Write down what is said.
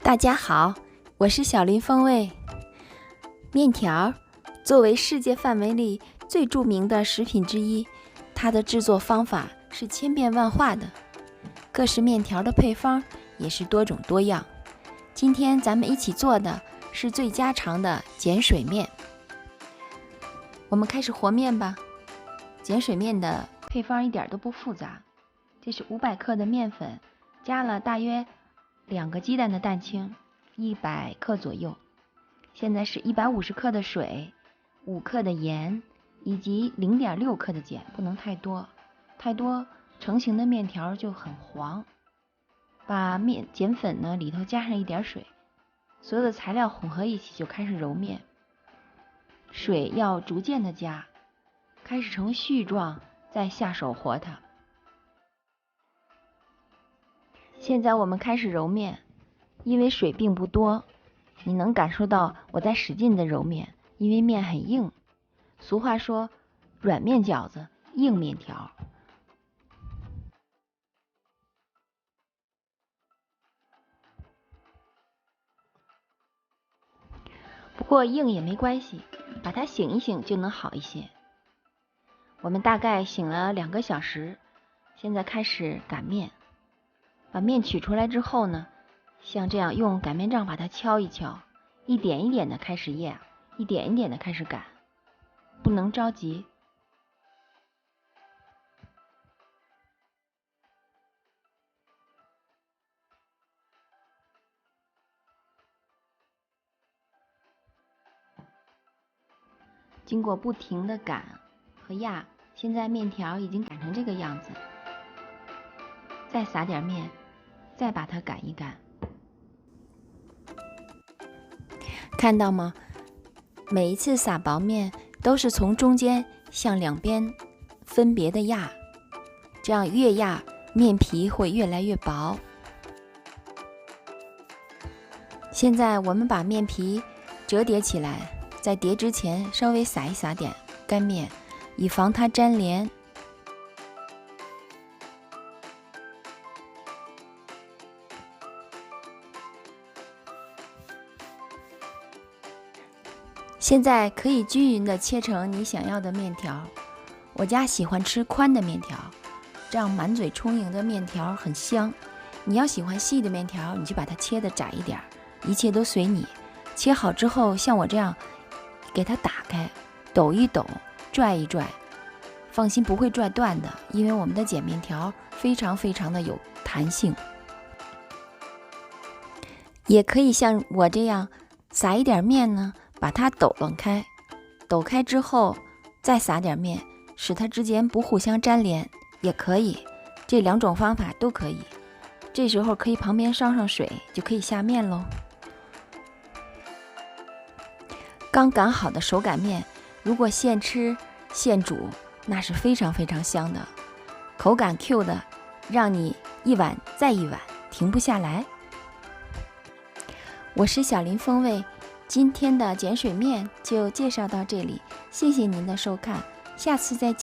大家好，我是小林风味。面条作为世界范围里最著名的食品之一，它的制作方法是千变万化的，各式面条的配方也是多种多样。今天咱们一起做的是最家常的碱水面。我们开始和面吧。碱水面的配方一点都不复杂，这是500克的面粉，加了大约2个鸡蛋的蛋清，100克左右。现在是150克的水，5克的盐，以及0.6克的碱，不能太多，太多成型的面条就很黄。把碱粉呢里头加上一点水，所有的材料混合一起就开始揉面。水要逐渐的加，开始成絮状，再下手和它。现在我们开始揉面，因为水并不多，你能感受到我在使劲的揉面，因为面很硬。俗话说，软面饺子，硬面条。不过硬也没关系，把它醒一醒就能好一些。我们大概醒了2个小时，现在开始擀面。把面取出来之后呢，像这样用擀面杖把它敲一敲，一点一点的开始压，一点一点的开始擀，不能着急。经过不停的擀和压，现在面条已经擀成这个样子。再撒点面，再把它擀一擀。看到吗？每一次撒薄面都是从中间向两边分别的压，这样越压面皮会越来越薄。现在我们把面皮折叠起来，在叠之前稍微撒一撒点干面，以防它粘连。现在可以均匀的切成你想要的面条。我家喜欢吃宽的面条，这样满嘴充盈的面条很香。你要喜欢细的面条，你就把它切的窄一点，一切都随你。切好之后，像我这样给它打开，抖一抖，拽一拽，放心不会拽断的，因为我们的碱面条非常非常的有弹性。也可以像我这样撒一点面呢，把它抖楞开，抖开之后再撒点面，使它之间不互相粘连，也可以。这2种方法都可以。这时候可以旁边烧上水，就可以下面喽。刚擀好的手擀面，如果现吃现煮，那是非常非常香的，口感 Q 的，让你一碗再一碗，停不下来。我是小林风味。今天的碱水面就介绍到这里，谢谢您的收看，下次再见。